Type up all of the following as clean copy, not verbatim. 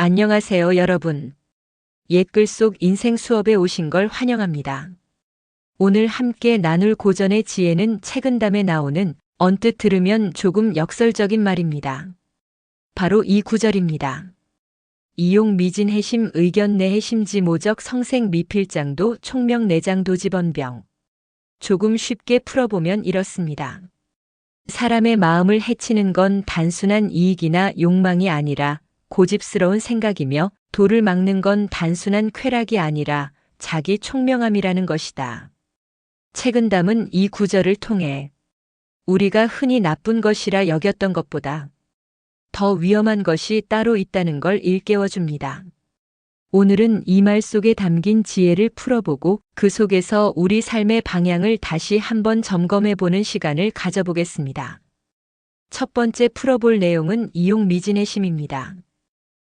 안녕하세요, 여러분. 옛글 속 인생 수업에 오신 걸 환영합니다. 오늘 함께 나눌 고전의 지혜는 책은담에 나오는 언뜻 들으면 조금 역설적인 말입니다. 바로 이 구절입니다. 이용 미진해심 의견 내해심지 모적 성생 미필장도 총명 내장 도지번병. 조금 쉽게 풀어보면 이렇습니다. 사람의 마음을 해치는 건 단순한 이익이나 욕망이 아니라 고집스러운 생각이며 도를 막는 건 단순한 쾌락이 아니라 자기 총명함이라는 것이다. 책은담은 이 구절을 통해 우리가 흔히 나쁜 것이라 여겼던 것보다 더 위험한 것이 따로 있다는 걸 일깨워줍니다. 오늘은 이 말 속에 담긴 지혜를 풀어보고 그 속에서 우리 삶의 방향을 다시 한번 점검해보는 시간을 가져보겠습니다. 첫 번째 풀어볼 내용은 이용 미진해심입니다.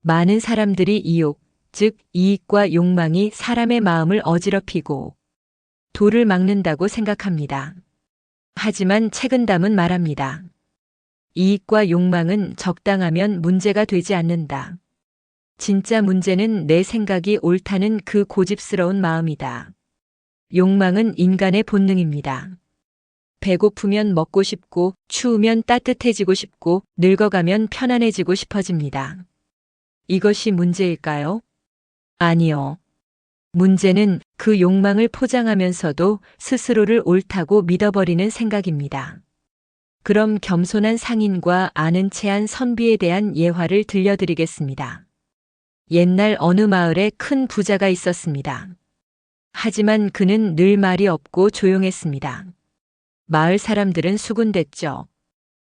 많은 사람들이 이욕, 즉 이익과 욕망이 사람의 마음을 어지럽히고 도를 막는다고 생각합니다. 하지만 책은담은 말합니다. 이익과 욕망은 적당하면 문제가 되지 않는다. 진짜 문제는 내 생각이 옳다는 그 고집스러운 마음이다. 욕망은 인간의 본능입니다. 배고프면 먹고 싶고, 추우면 따뜻해지고 싶고, 늙어가면 편안해지고 싶어집니다. 이것이 문제일까요? 아니요. 문제는 그 욕망을 포장하면서도 스스로를 옳다고 믿어버리는 생각입니다. 그럼 겸손한 상인과 아는 체한 선비에 대한 예화를 들려드리겠습니다. 옛날 어느 마을에 큰 부자가 있었습니다. 하지만 그는 늘 말이 없고 조용했습니다. 마을 사람들은 수군댔죠.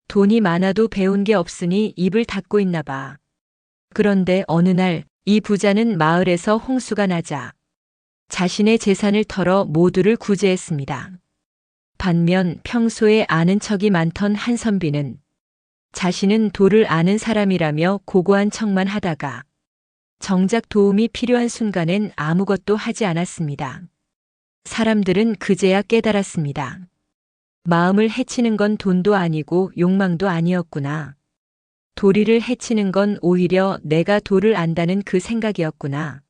돈이 많아도 배운 게 없으니 입을 닫고 있나 봐. 그런데 어느 날 이 부자는 마을에서 홍수가 나자 자신의 재산을 털어 모두를 구제했습니다. 반면 평소에 아는 척이 많던 한 선비는 자신은 도를 아는 사람이라며 고고한 척만 하다가 정작 도움이 필요한 순간엔 아무것도 하지 않았습니다. 사람들은 그제야 깨달았습니다. 마음을 해치는 건 돈도 아니고 욕망도 아니었구나. 도리를 해치는 건 오히려 내가 도를 안다는 그 생각이었구나.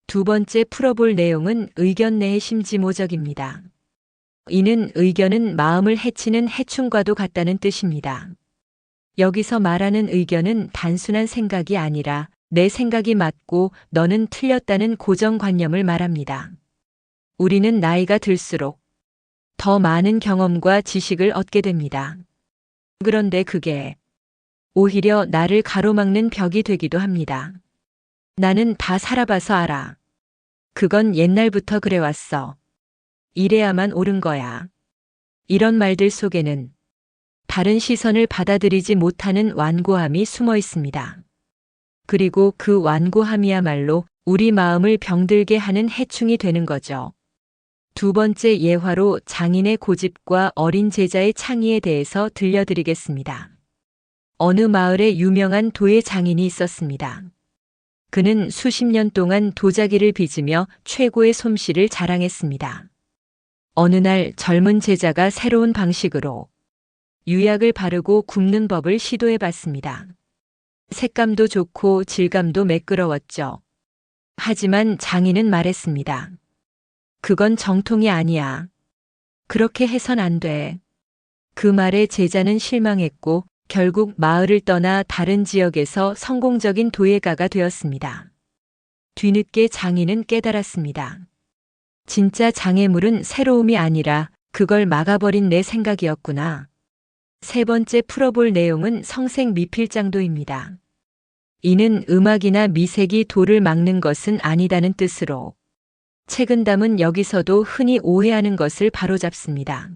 두 번째 풀어볼 내용은 의견 내의 심지모적입니다. 이는 의견은 마음을 해치는 해충과도 같다는 뜻입니다. 여기서 말하는 의견은 단순한 생각이 아니라 내 생각이 맞고 너는 틀렸다는 고정관념을 말합니다. 우리는 나이가 들수록 더 많은 경험과 지식을 얻게 됩니다. 그런데 그게 오히려 나를 가로막는 벽이 되기도 합니다. 나는 다 살아봐서 알아. 그건 옛날부터 그래왔어. 이래야만 옳은 거야. 이런 말들 속에는 다른 시선을 받아들이지 못하는 완고함이 숨어 있습니다. 그리고 그 완고함이야말로 우리 마음을 병들게 하는 해충이 되는 거죠. 두 번째 예화로 장인의 고집과 어린 제자의 창의에 대해서 들려드리겠습니다. 어느 마을에 유명한 도예 장인이 있었습니다. 그는 수십 년 동안 도자기를 빚으며 최고의 솜씨를 자랑했습니다. 어느 날 젊은 제자가 새로운 방식으로 유약을 바르고 굽는 법을 시도해 봤습니다. 색감도 좋고 질감도 매끄러웠죠. 하지만 장인은 말했습니다. 그건 정통이 아니야. 그렇게 해선 안 돼. 그 말에 제자는 실망했고 결국 마을을 떠나 다른 지역에서 성공적인 도예가가 되었습니다. 뒤늦게 장인은 깨달았습니다. 진짜 장애물은 새로움이 아니라 그걸 막아버린 내 생각이었구나. 세 번째 풀어볼 내용은 성생 미필장도입니다. 이는 음악이나 미색이 도를 막는 것은 아니다는 뜻으로 책은담은 여기서도 흔히 오해하는 것을 바로잡습니다.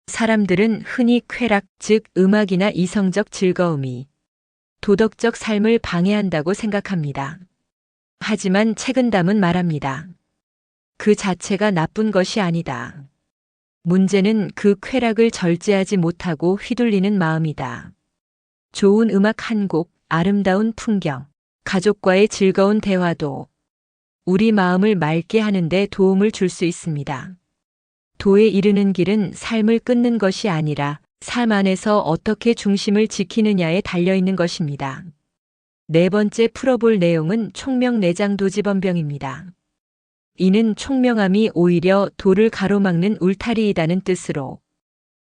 사람들은 흔히 쾌락, 즉 음악이나 이성적 즐거움이 도덕적 삶을 방해한다고 생각합니다. 하지만 책은담은 말합니다. 그 자체가 나쁜 것이 아니다. 문제는 그 쾌락을 절제하지 못하고 휘둘리는 마음이다. 좋은 음악 한 곡, 아름다운 풍경, 가족과의 즐거운 대화도 우리 마음을 맑게 하는데 도움을 줄 수 있습니다. 도에 이르는 길은 삶을 끊는 것이 아니라 삶 안에서 어떻게 중심을 지키느냐에 달려 있는 것입니다. 네 번째 풀어볼 내용은 총명내장도지번병입니다. 이는 총명함이 오히려 도를 가로막는 울타리이다는 뜻으로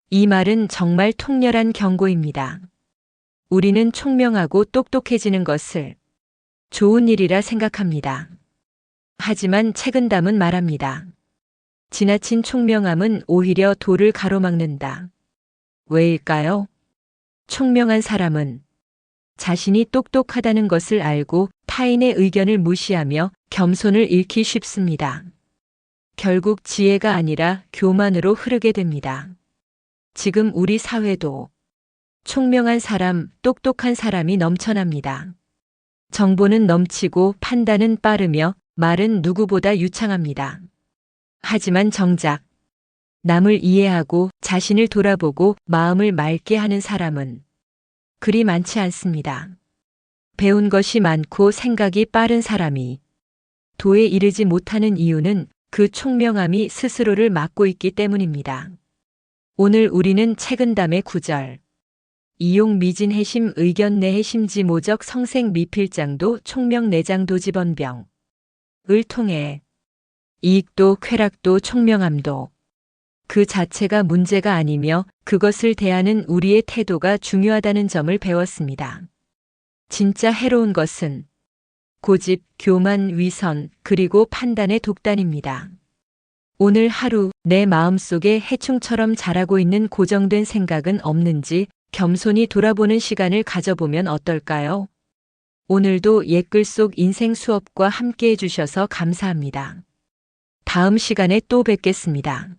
이 말은 정말 통렬한 경고입니다. 우리는 총명하고 똑똑해지는 것을 좋은 일이라 생각합니다. 하지만 책은담은 말합니다. 지나친 총명함은 오히려 도를 가로막는다. 왜일까요? 총명한 사람은 자신이 똑똑하다는 것을 알고 타인의 의견을 무시하며 겸손을 잃기 쉽습니다. 결국 지혜가 아니라 교만으로 흐르게 됩니다. 지금 우리 사회도 총명한 사람, 똑똑한 사람이 넘쳐납니다. 정보는 넘치고 판단은 빠르며 말은 누구보다 유창합니다. 하지만 정작 남을 이해하고 자신을 돌아보고 마음을 맑게 하는 사람은 그리 많지 않습니다. 배운 것이 많고 생각이 빠른 사람이 도에 이르지 못하는 이유는 그 총명함이 스스로를 막고 있기 때문입니다. 오늘 우리는 책은담의 9절 이용 미진해심 의견 내해심지 모적 성생 미필장도 총명내장도지번병을 통해 이익도 쾌락도 총명함도 그 자체가 문제가 아니며 그것을 대하는 우리의 태도가 중요하다는 점을 배웠습니다. 진짜 해로운 것은 고집, 교만, 위선, 그리고 판단의 독단입니다. 오늘 하루 내 마음속에 해충처럼 자라고 있는 고정된 생각은 없는지 겸손히 돌아보는 시간을 가져보면 어떨까요? 오늘도 옛글 속 인생 수업과 함께 해주셔서 감사합니다. 다음 시간에 또 뵙겠습니다.